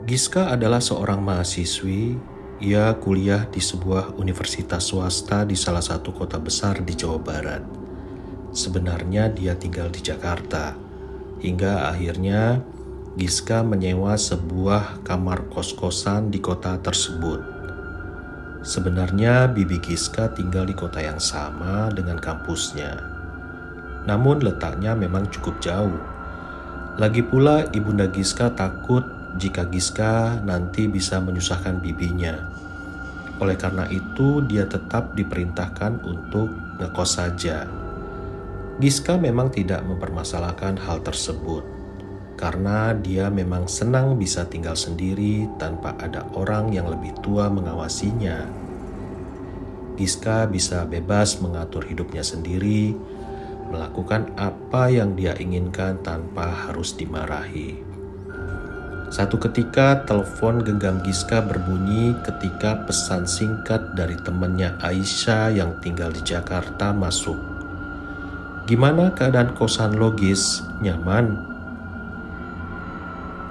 Giska adalah seorang mahasiswi. Ia kuliah di sebuah universitas swasta di salah satu kota besar di Jawa Barat. Sebenarnya dia tinggal di Jakarta. Hingga akhirnya Giska menyewa sebuah kamar kos-kosan di kota tersebut. Sebenarnya bibi Giska tinggal di kota yang sama dengan kampusnya. Namun letaknya memang cukup jauh. Lagi pula ibunda Giska takut jika Giska nanti bisa menyusahkan bibinya. Oleh karena itu dia tetap diperintahkan untuk ngekos saja. Giska memang tidak mempermasalahkan hal tersebut, karena dia memang senang bisa tinggal sendiri tanpa ada orang yang lebih tua mengawasinya. Giska bisa bebas mengatur hidupnya sendiri, melakukan apa yang dia inginkan tanpa harus dimarahi. Satu ketika telepon genggam Giska berbunyi ketika pesan singkat dari temannya Aisyah yang tinggal di Jakarta masuk. "Gimana keadaan kosan lo, Gis? Nyaman?"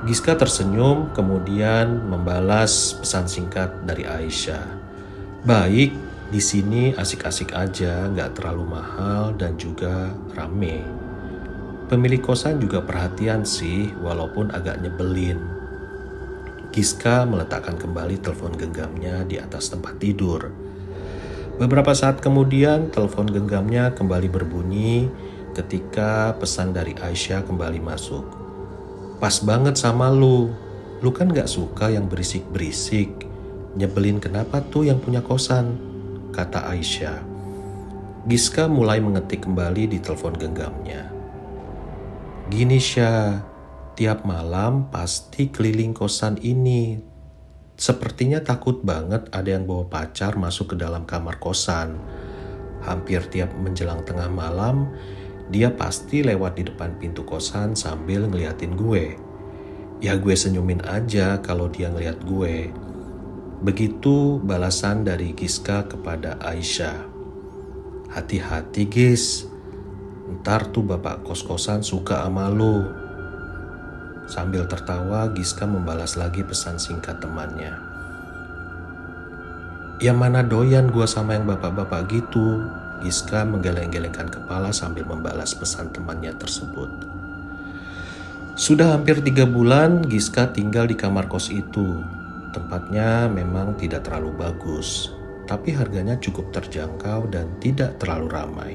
Giska tersenyum kemudian membalas pesan singkat dari Aisyah. "Baik, di sini asik-asik aja, nggak terlalu mahal dan juga rame. Pemilik kosan juga perhatian sih, walaupun agak nyebelin." Giska meletakkan kembali telepon genggamnya di atas tempat tidur. Beberapa saat kemudian telepon genggamnya kembali berbunyi ketika pesan dari Aisyah kembali masuk. "Pas banget sama lu kan gak suka yang berisik-berisik. Nyebelin kenapa tuh yang punya kosan?" kata Aisyah. Giska mulai mengetik kembali di telepon genggamnya. "Gini Syah, tiap malam pasti keliling kosan ini. Sepertinya takut banget ada yang bawa pacar masuk ke dalam kamar kosan. Hampir tiap menjelang tengah malam, dia pasti lewat di depan pintu kosan sambil ngeliatin gue. Ya gue senyumin aja kalau dia ngeliat gue." Begitu balasan dari Giska kepada Aisyah. "Hati-hati Gis, ntar tuh bapak kos-kosan suka sama lu." Sambil tertawa, Giska membalas lagi pesan singkat temannya. "Ya mana doyan gua sama yang bapak-bapak gitu." Giska menggeleng-gelengkan kepala sambil membalas pesan temannya tersebut. Sudah hampir 3 bulan Giska tinggal di kamar kos itu. Tempatnya memang tidak terlalu bagus, tapi harganya cukup terjangkau dan tidak terlalu ramai.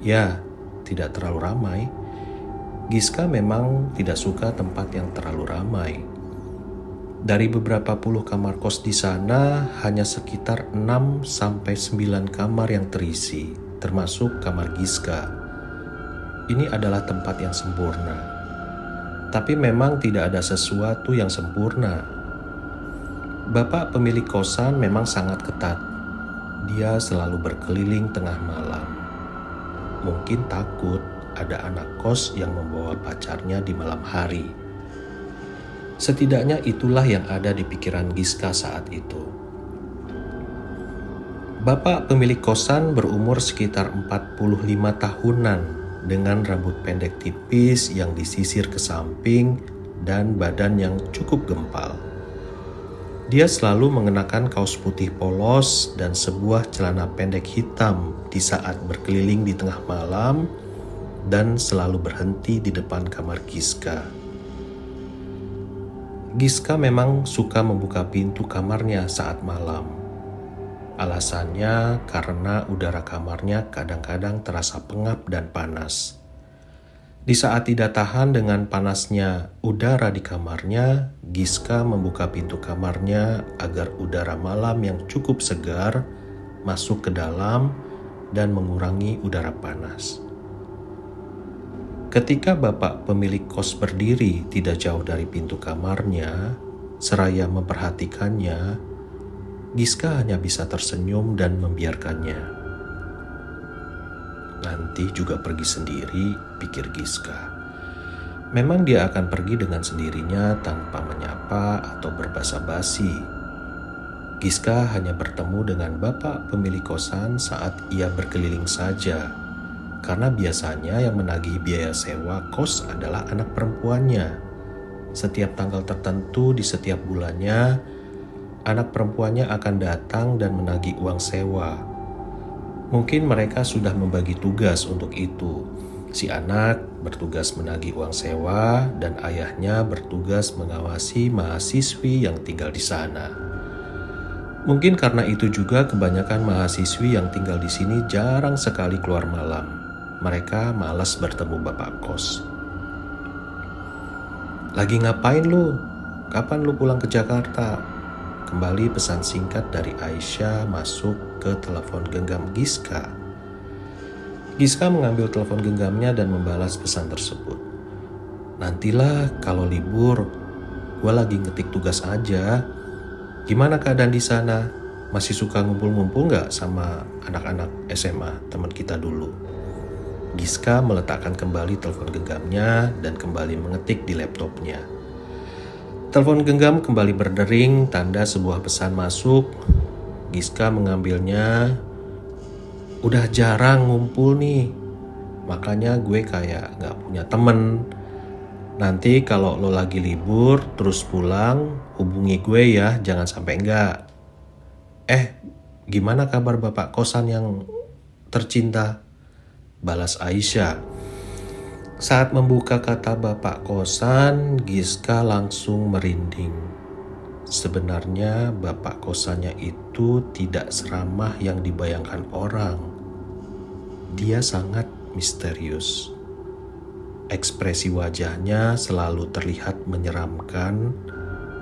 Ya, tidak terlalu ramai. Giska memang tidak suka tempat yang terlalu ramai. Dari beberapa puluh kamar kos di sana, hanya sekitar 6-9 kamar yang terisi, termasuk kamar Giska. Ini adalah tempat yang sempurna. Tapi memang tidak ada sesuatu yang sempurna. Bapak pemilik kosan memang sangat ketat. Dia selalu berkeliling tengah malam. Mungkin takut ada anak kos yang membawa pacarnya di malam hari. Setidaknya itulah yang ada di pikiran Giska saat itu. Bapak pemilik kosan berumur sekitar 45 tahunan dengan rambut pendek tipis yang disisir ke samping dan badan yang cukup gempal. Dia selalu mengenakan kaos putih polos dan sebuah celana pendek hitam di saat berkeliling di tengah malam dan selalu berhenti di depan kamar Giska. Giska memang suka membuka pintu kamarnya saat malam. Alasannya karena udara kamarnya kadang-kadang terasa pengap dan panas. Di saat tidak tahan dengan panasnya udara di kamarnya, Giska membuka pintu kamarnya agar udara malam yang cukup segar masuk ke dalam dan mengurangi udara panas. Ketika bapak pemilik kos berdiri tidak jauh dari pintu kamarnya, seraya memperhatikannya, Giska hanya bisa tersenyum dan membiarkannya. Nanti juga pergi sendiri, pikir Giska. Memang dia akan pergi dengan sendirinya tanpa menyapa atau berbasa-basi. Giska hanya bertemu dengan bapak pemilik kosan saat ia berkeliling saja. Karena biasanya yang menagih biaya sewa kos adalah anak perempuannya. Setiap tanggal tertentu di setiap bulannya, anak perempuannya akan datang dan menagih uang sewa. Mungkin mereka sudah membagi tugas untuk itu. Si anak bertugas menagih uang sewa dan ayahnya bertugas mengawasi mahasiswi yang tinggal di sana. Mungkin karena itu juga kebanyakan mahasiswi yang tinggal di sini jarang sekali keluar malam. Mereka malas bertemu bapak kos. "Lagi ngapain lu? Kapan lu pulang ke Jakarta?" Kembali pesan singkat dari Aisyah masuk ke telepon genggam Giska. Giska mengambil telepon genggamnya dan membalas pesan tersebut. "Nantilah kalau libur, gue lagi ngetik tugas aja. Gimana keadaan di sana? Masih suka ngumpul-ngumpul gak sama anak-anak SMA teman kita dulu?" Giska meletakkan kembali telepon genggamnya dan kembali mengetik di laptopnya. Telepon genggam kembali berdering, tanda sebuah pesan masuk. Giska mengambilnya. "Udah jarang ngumpul nih, makanya gue kayak gak punya temen. Nanti kalau lo lagi libur terus pulang, hubungi gue ya, jangan sampai enggak. Gimana kabar bapak kosan yang tercinta?" Balas Aisyah. Saat membuka kata bapak kosan, Giska langsung merinding. Sebenarnya bapak kosannya itu tidak seramah yang dibayangkan orang. Dia sangat misterius. Ekspresi wajahnya selalu terlihat menyeramkan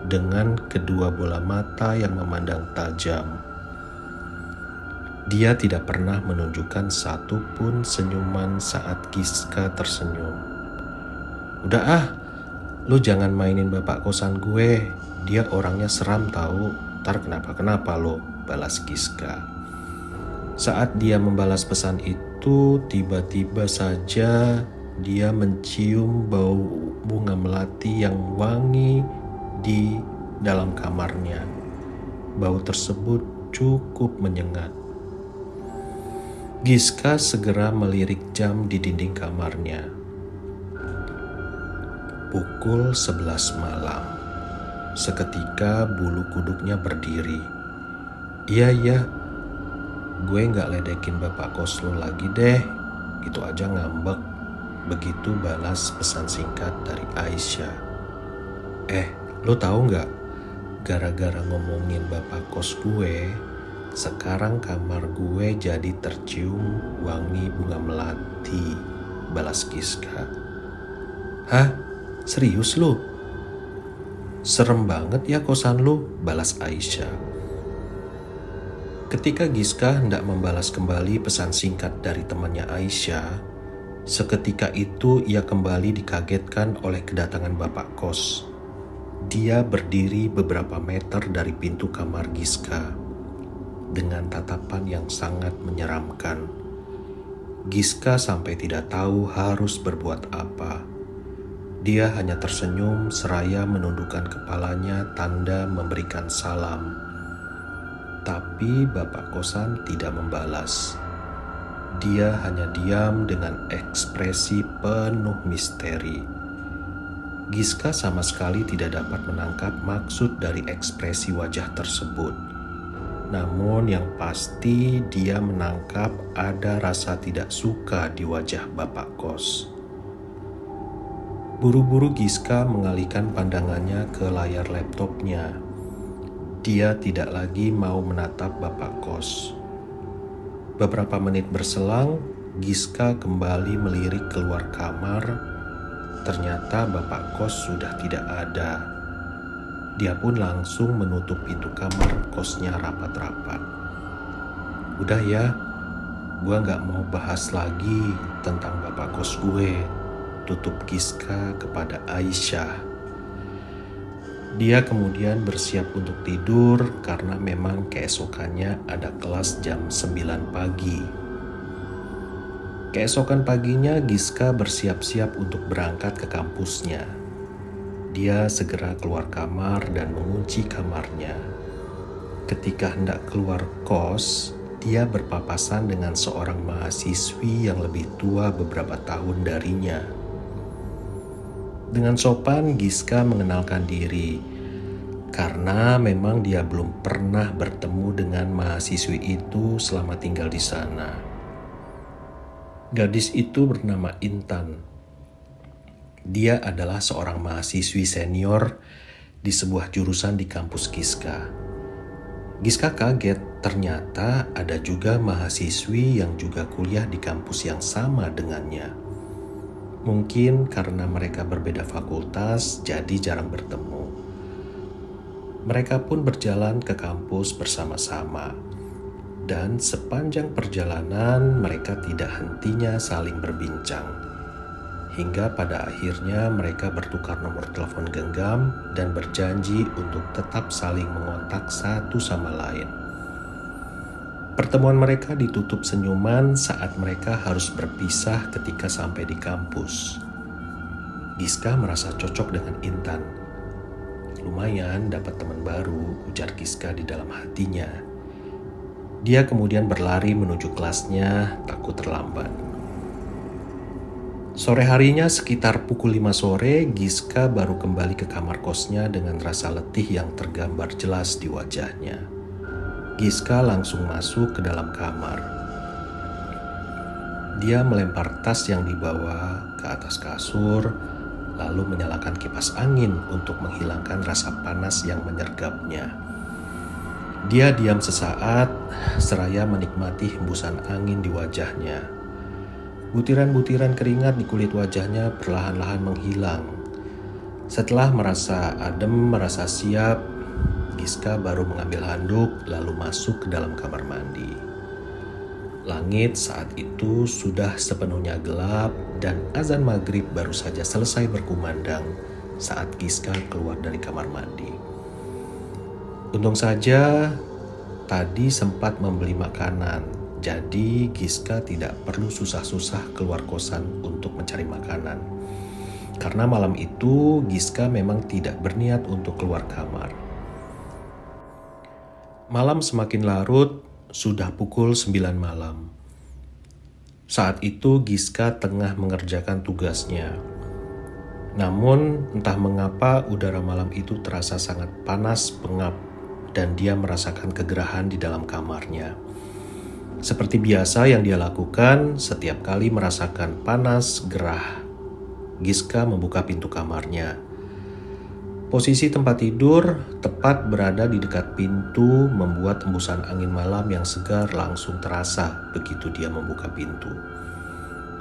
dengan kedua bola mata yang memandang tajam. Dia tidak pernah menunjukkan satupun senyuman saat Giska tersenyum. "Udah lu jangan mainin bapak kosan gue. Dia orangnya seram tahu, ntar kenapa-kenapa lo," balas Giska. Saat dia membalas pesan itu, tiba-tiba saja dia mencium bau bunga melati yang wangi di dalam kamarnya. Bau tersebut cukup menyengat. Giska segera melirik jam di dinding kamarnya. Pukul 11 malam. Seketika bulu kuduknya berdiri. Iya, gue gak ledekin bapak kos lo lagi deh. Gitu aja ngambek." Begitu balas pesan singkat dari Aisyah. Lo tahu gak? Gara-gara ngomongin bapak kos gue, sekarang kamar gue jadi tercium wangi bunga melati, balas Giska. "Hah? Serius lu? Serem banget ya kosan lu," balas Aisyah. Ketika Giska hendak membalas kembali pesan singkat dari temannya Aisyah, seketika itu ia kembali dikagetkan oleh kedatangan bapak kos. Dia berdiri beberapa meter dari pintu kamar Giska dengan tatapan yang sangat menyeramkan. Giska sampai tidak tahu harus berbuat apa. Dia hanya tersenyum seraya menundukkan kepalanya tanda memberikan salam. Tapi bapak kosan tidak membalas. Dia hanya diam dengan ekspresi penuh misteri. Giska sama sekali tidak dapat menangkap maksud dari ekspresi wajah tersebut. Namun yang pasti dia menangkap ada rasa tidak suka di wajah bapak kos. Buru-buru Giska mengalihkan pandangannya ke layar laptopnya. Dia tidak lagi mau menatap bapak kos. Beberapa menit berselang, Giska kembali melirik keluar kamar. Ternyata bapak kos sudah tidak ada. Dia pun langsung menutup pintu kamar kosnya rapat-rapat. "Udah ya, gue gak mau bahas lagi tentang bapak kos gue," tutup Giska kepada Aisyah. Dia kemudian bersiap untuk tidur karena memang keesokannya ada kelas jam 9 pagi. Keesokan paginya Giska bersiap-siap untuk berangkat ke kampusnya. Dia segera keluar kamar dan mengunci kamarnya. Ketika hendak keluar kos, dia berpapasan dengan seorang mahasiswi yang lebih tua beberapa tahun darinya. Dengan sopan, Giska mengenalkan diri karena memang dia belum pernah bertemu dengan mahasiswi itu selama tinggal di sana. Gadis itu bernama Intan. Dia adalah seorang mahasiswi senior di sebuah jurusan di kampus Giska. Giska kaget, ternyata ada juga mahasiswi yang juga kuliah di kampus yang sama dengannya. Mungkin karena mereka berbeda fakultas, jadi jarang bertemu. Mereka pun berjalan ke kampus bersama-sama. Dan sepanjang perjalanan mereka tidak hentinya saling berbincang. Hingga pada akhirnya mereka bertukar nomor telepon genggam dan berjanji untuk tetap saling mengontak satu sama lain. Pertemuan mereka ditutup senyuman saat mereka harus berpisah ketika sampai di kampus. Giska merasa cocok dengan Intan. Lumayan dapat teman baru, ujar Giska di dalam hatinya. Dia kemudian berlari menuju kelasnya, takut terlambat. Sore harinya sekitar pukul 5 sore, Giska baru kembali ke kamar kosnya dengan rasa letih yang tergambar jelas di wajahnya. Giska langsung masuk ke dalam kamar. Dia melempar tas yang dibawa ke atas kasur, lalu menyalakan kipas angin untuk menghilangkan rasa panas yang menyergapnya. Dia diam sesaat, seraya menikmati hembusan angin di wajahnya. Butiran-butiran keringat di kulit wajahnya perlahan-lahan menghilang. Setelah merasa adem, merasa siap, Giska baru mengambil handuk lalu masuk ke dalam kamar mandi. Langit saat itu sudah sepenuhnya gelap dan azan maghrib baru saja selesai berkumandang saat Giska keluar dari kamar mandi. Untung saja tadi sempat membeli makanan, jadi Giska tidak perlu susah-susah keluar kosan untuk mencari makanan. Karena malam itu Giska memang tidak berniat untuk keluar kamar. Malam semakin larut, sudah pukul 9 malam. Saat itu Giska tengah mengerjakan tugasnya. Namun entah mengapa udara malam itu terasa sangat panas pengap dan dia merasakan kegerahan di dalam kamarnya. Seperti biasa yang dia lakukan setiap kali merasakan panas gerah, Giska membuka pintu kamarnya. Posisi tempat tidur tepat berada di dekat pintu membuat embusan angin malam yang segar langsung terasa begitu dia membuka pintu.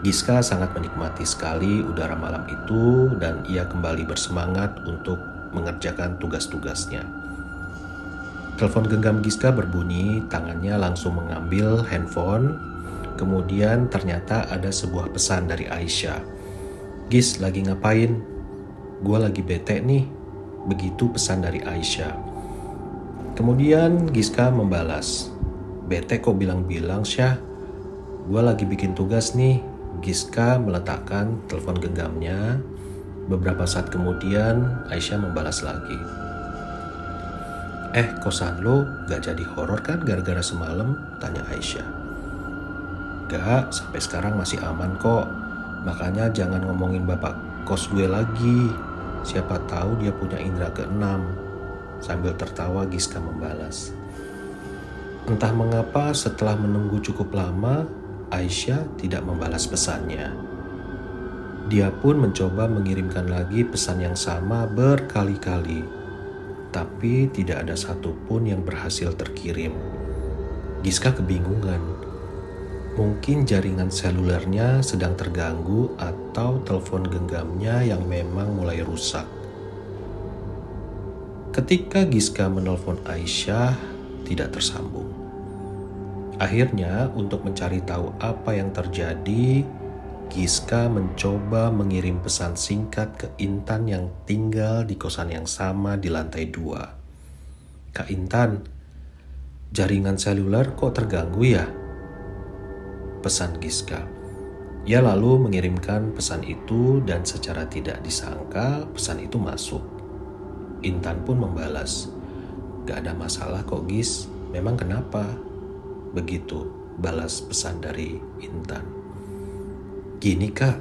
Giska sangat menikmati sekali udara malam itu dan ia kembali bersemangat untuk mengerjakan tugas-tugasnya. Telepon genggam Giska berbunyi, tangannya langsung mengambil handphone. Kemudian ternyata ada sebuah pesan dari Aisyah. "Gis, lagi ngapain? Gua lagi bete nih." Begitu pesan dari Aisyah. Kemudian Giska membalas, "Bete kok bilang-bilang, Syah? Gua lagi bikin tugas nih." Giska meletakkan telepon genggamnya. Beberapa saat kemudian Aisyah membalas lagi, "Kosan lo gak jadi horor kan gara-gara semalam?" tanya Aisyah. "Gak, sampai sekarang masih aman kok. Makanya jangan ngomongin bapak kos gue lagi. Siapa tahu dia punya indera keenam." Sambil tertawa Giska membalas. Entah mengapa setelah menunggu cukup lama, Aisyah tidak membalas pesannya. Dia pun mencoba mengirimkan lagi pesan yang sama berkali-kali, tapi tidak ada satupun yang berhasil terkirim. Giska kebingungan. Mungkin jaringan selulernya sedang terganggu atau telepon genggamnya yang memang mulai rusak. Ketika Giska menelpon Aisyah, tidak tersambung. Akhirnya, untuk mencari tahu apa yang terjadi, Giska mencoba mengirim pesan singkat ke Intan yang tinggal di kosan yang sama di lantai 2. "Kak Intan, jaringan seluler kok terganggu ya?" pesan Giska. Ia lalu mengirimkan pesan itu dan secara tidak disangka pesan itu masuk. Intan pun membalas, "Gak ada masalah kok Gis, memang kenapa?" Begitu balas pesan dari Intan. "Gini kak,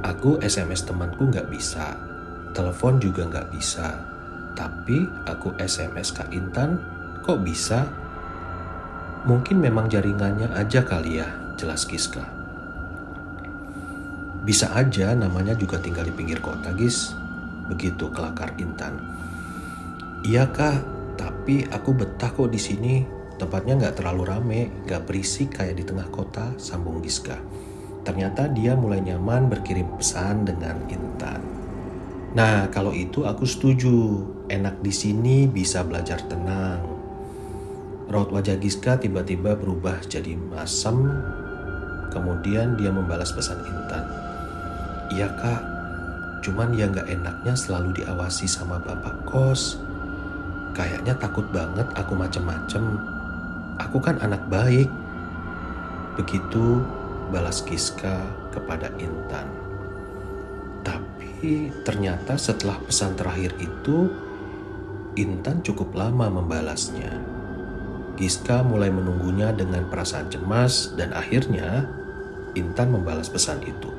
aku SMS temanku gak bisa, Telepon juga nggak bisa. Tapi aku SMS Kak Intan, kok bisa? Mungkin memang jaringannya aja kali ya, jelas Giska. Bisa aja, namanya juga tinggal di pinggir kota, Gis. Begitu kelakar Intan. Iya Kak, tapi aku betah kok di sini. Tempatnya nggak terlalu rame, nggak berisik kayak di tengah kota, sambung Giska. Ternyata dia mulai nyaman berkirim pesan dengan Intan. Nah, kalau itu aku setuju. Enak di sini, bisa belajar tenang. Raut wajah Giska tiba-tiba berubah jadi masam. Kemudian dia membalas pesan Intan. Iya Kak, cuman ya nggak enaknya selalu diawasi sama bapak kos. Kayaknya takut banget aku macem-macem. Aku kan anak baik. Begitu balas Giska kepada Intan. Tapi ternyata setelah pesan terakhir itu, Intan cukup lama membalasnya. Giska mulai menunggunya dengan perasaan cemas dan akhirnya Intan membalas pesan itu.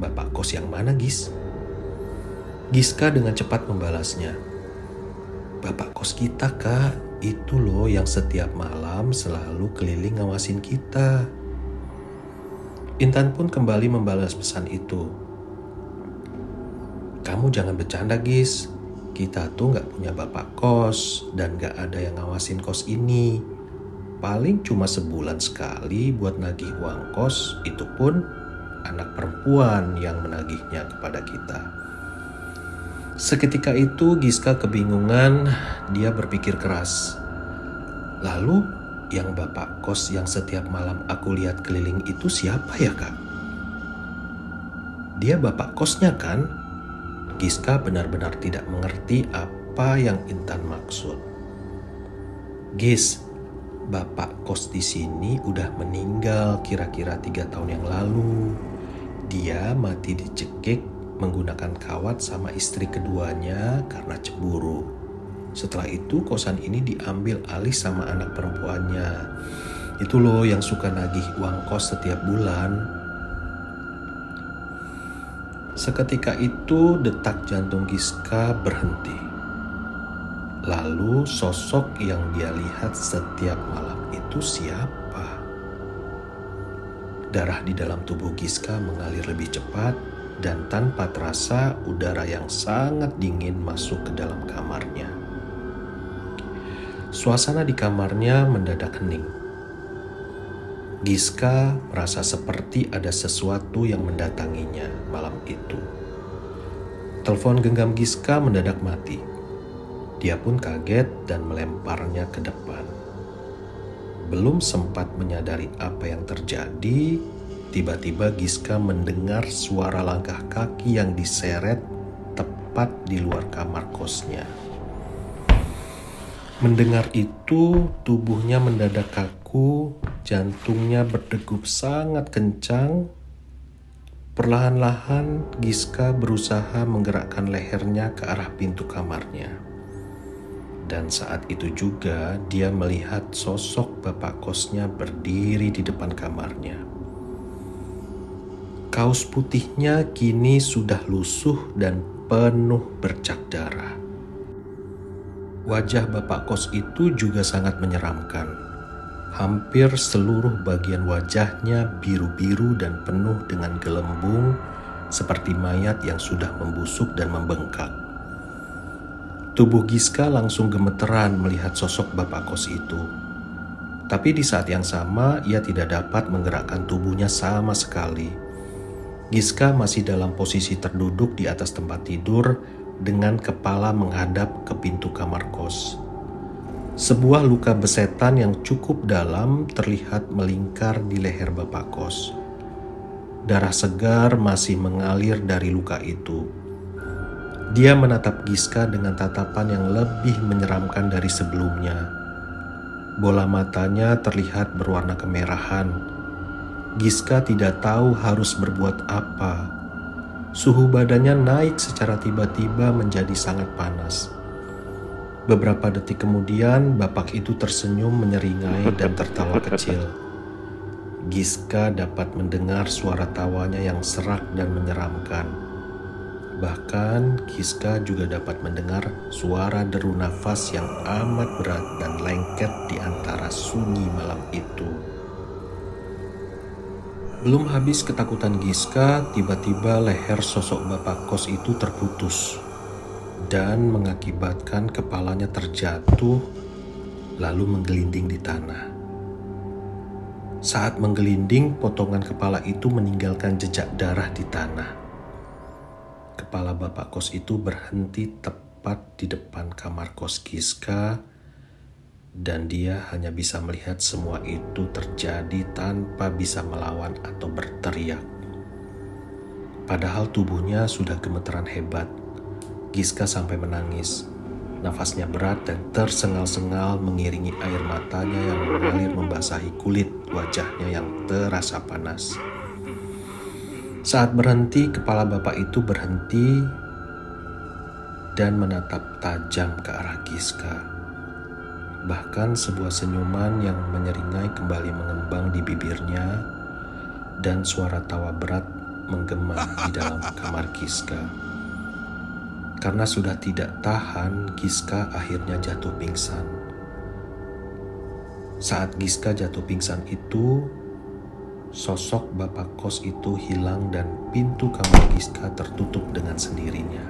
Bapak kos yang mana, Gis? Giska dengan cepat membalasnya. Bapak kos kita, Kak. Itu loh yang setiap malam selalu keliling ngawasin kita. Intan pun kembali membalas pesan itu. Kamu jangan bercanda, Gis. Kita tuh gak punya bapak kos dan gak ada yang ngawasin kos ini. Paling cuma sebulan sekali buat nagih uang kos, itu pun anak perempuan yang menagihnya kepada kita. Seketika itu Giska kebingungan, dia berpikir keras. Lalu yang bapak kos yang setiap malam aku lihat keliling itu siapa ya Kak? Dia bapak kosnya kan? Giska benar-benar tidak mengerti apa yang Intan maksud. Gis, bapak kos di sini udah meninggal kira-kira 3 tahun yang lalu. Dia mati dicekik menggunakan kawat sama istri keduanya karena cemburu. Setelah itu kosan ini diambil alih sama anak perempuannya. Itu loh yang suka nagih uang kos setiap bulan. Seketika itu detak jantung Giska berhenti. Lalu sosok yang dia lihat setiap malam itu siapa? Darah di dalam tubuh Giska mengalir lebih cepat dan tanpa terasa udara yang sangat dingin masuk ke dalam kamarnya. Suasana di kamarnya mendadak hening. Giska merasa seperti ada sesuatu yang mendatanginya malam itu. Telepon genggam Giska mendadak mati. Dia pun kaget dan melemparnya ke depan. Belum sempat menyadari apa yang terjadi, tiba-tiba Giska mendengar suara langkah kaki yang diseret tepat di luar kamar kosnya. Mendengar itu, tubuhnya mendadak kaku, jantungnya berdegup sangat kencang. Perlahan-lahan Giska berusaha menggerakkan lehernya ke arah pintu kamarnya. Dan saat itu juga dia melihat sosok bapak kosnya berdiri di depan kamarnya. Kaos putihnya kini sudah lusuh dan penuh bercak darah. Wajah bapak kos itu juga sangat menyeramkan. Hampir seluruh bagian wajahnya biru-biru dan penuh dengan gelembung seperti mayat yang sudah membusuk dan membengkak. Tubuh Giska langsung gemeteran melihat sosok bapak kos itu. Tapi di saat yang sama ia tidak dapat menggerakkan tubuhnya sama sekali. Giska masih dalam posisi terduduk di atas tempat tidur dengan kepala menghadap ke pintu kamar kos. Sebuah luka besetan yang cukup dalam terlihat melingkar di leher bapak kos. Darah segar masih mengalir dari luka itu. Dia menatap Giska dengan tatapan yang lebih menyeramkan dari sebelumnya. Bola matanya terlihat berwarna kemerahan. Giska tidak tahu harus berbuat apa. Suhu badannya naik secara tiba-tiba menjadi sangat panas. Beberapa detik kemudian, bapak itu tersenyum menyeringai dan tertawa kecil. Giska dapat mendengar suara tawanya yang serak dan menyeramkan. Bahkan Giska juga dapat mendengar suara deru nafas yang amat berat dan lengket di antara sunyi malam itu. Belum habis ketakutan Giska, tiba-tiba leher sosok bapak kos itu terputus dan mengakibatkan kepalanya terjatuh lalu menggelinding di tanah. Saat menggelinding, potongan kepala itu meninggalkan jejak darah di tanah. Kepala bapak kos itu berhenti tepat di depan kamar kos Giska, dan dia hanya bisa melihat semua itu terjadi tanpa bisa melawan atau berteriak. Padahal tubuhnya sudah gemeteran hebat. Giska sampai menangis. Nafasnya berat dan tersengal-sengal mengiringi air matanya yang mengalir membasahi kulit wajahnya yang terasa panas. Saat berhenti, kepala bapak itu berhenti dan menatap tajam ke arah Giska. Bahkan sebuah senyuman yang menyeringai kembali mengembang di bibirnya dan suara tawa berat menggema di dalam kamar Giska. Karena sudah tidak tahan, Giska akhirnya jatuh pingsan. Saat Giska jatuh pingsan itu, sosok bapak kos itu hilang dan pintu kamar Giska tertutup dengan sendirinya.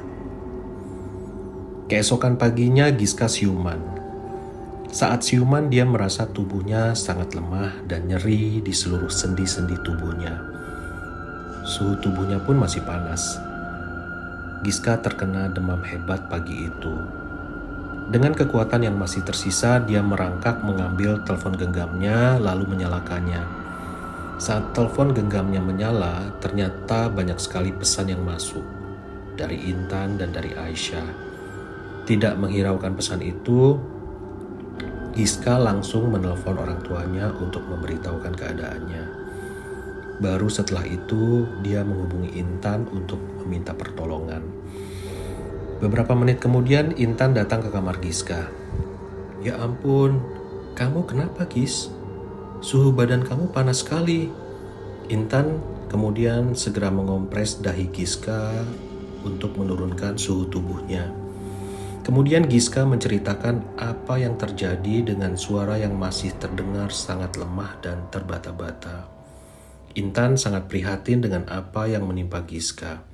Keesokan paginya Giska siuman. Saat siuman dia merasa tubuhnya sangat lemah dan nyeri di seluruh sendi-sendi tubuhnya. Suhu tubuhnya pun masih panas. Giska terkena demam hebat pagi itu. Dengan kekuatan yang masih tersisa, dia merangkak mengambil telepon genggamnya lalu menyalakannya. Saat telepon genggamnya menyala, ternyata banyak sekali pesan yang masuk dari Intan dan dari Aisyah. Tidak menghiraukan pesan itu, Giska langsung menelpon orang tuanya untuk memberitahukan keadaannya. Baru setelah itu, dia menghubungi Intan untuk meminta pertolongan. Beberapa menit kemudian, Intan datang ke kamar Giska. "Ya ampun, kamu kenapa, Gis? Suhu badan kamu panas sekali." Intan kemudian segera mengompres dahi Giska untuk menurunkan suhu tubuhnya. Kemudian Giska menceritakan apa yang terjadi dengan suara yang masih terdengar sangat lemah dan terbata-bata. Intan sangat prihatin dengan apa yang menimpa Giska.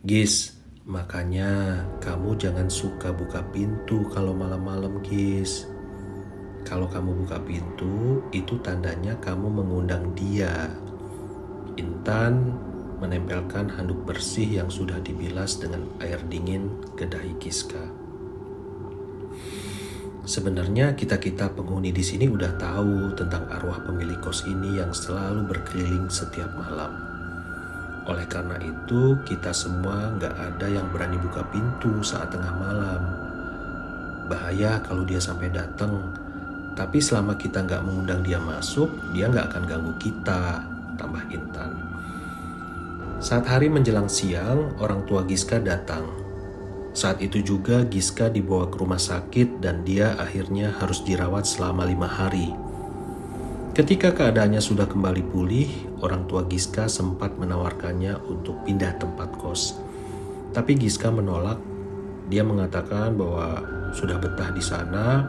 "Gis, makanya kamu jangan suka buka pintu kalau malam-malam, Gis. Kalau kamu buka pintu, itu tandanya kamu mengundang dia." Intan menempelkan handuk bersih yang sudah dibilas dengan air dingin ke dahi Giska. Sebenarnya kita-kita penghuni di sini udah tahu tentang arwah pemilik kos ini yang selalu berkeliling setiap malam. Oleh karena itu, kita semua nggak ada yang berani buka pintu saat tengah malam. Bahaya kalau dia sampai datang. Tapi selama kita nggak mengundang dia masuk, dia nggak akan ganggu kita, tambah Intan. Saat hari menjelang siang, orang tua Giska datang. Saat itu juga Giska dibawa ke rumah sakit dan dia akhirnya harus dirawat selama 5 hari. Ketika keadaannya sudah kembali pulih, orang tua Giska sempat menawarkannya untuk pindah tempat kos. Tapi Giska menolak. Dia mengatakan bahwa sudah betah di sana.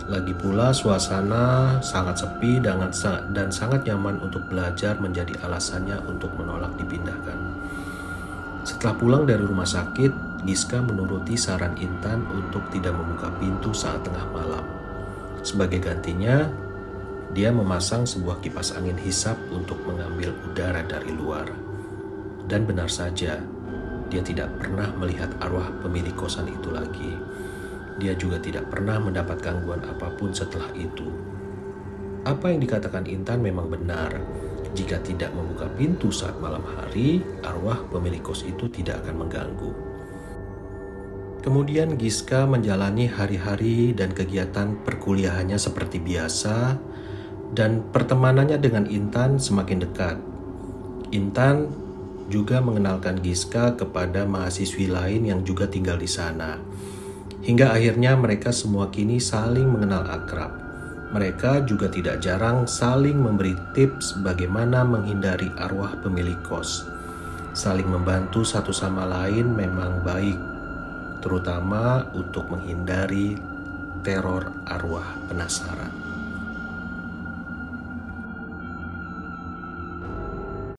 Lagi pula suasana sangat sepi dan sangat nyaman untuk belajar menjadi alasannya untuk menolak dipindahkan. Setelah pulang dari rumah sakit, Giska menuruti saran Intan untuk tidak membuka pintu saat tengah malam. Sebagai gantinya, dia memasang sebuah kipas angin hisap untuk mengambil udara dari luar. Dan benar saja, dia tidak pernah melihat arwah pemilik kosan itu lagi. Dia juga tidak pernah mendapat gangguan apapun setelah itu. Apa yang dikatakan Intan memang benar. Jika tidak membuka pintu saat malam hari, arwah pemilik kos itu tidak akan mengganggu. Kemudian Giska menjalani hari-hari dan kegiatan perkuliahannya seperti biasa, dan pertemanannya dengan Intan semakin dekat. Intan juga mengenalkan Giska kepada mahasiswi lain yang juga tinggal di sana. Hingga akhirnya mereka semua kini saling mengenal akrab. Mereka juga tidak jarang saling memberi tips bagaimana menghindari arwah pemilik kos. Saling membantu satu sama lain memang baik, terutama untuk menghindari teror arwah penasaran.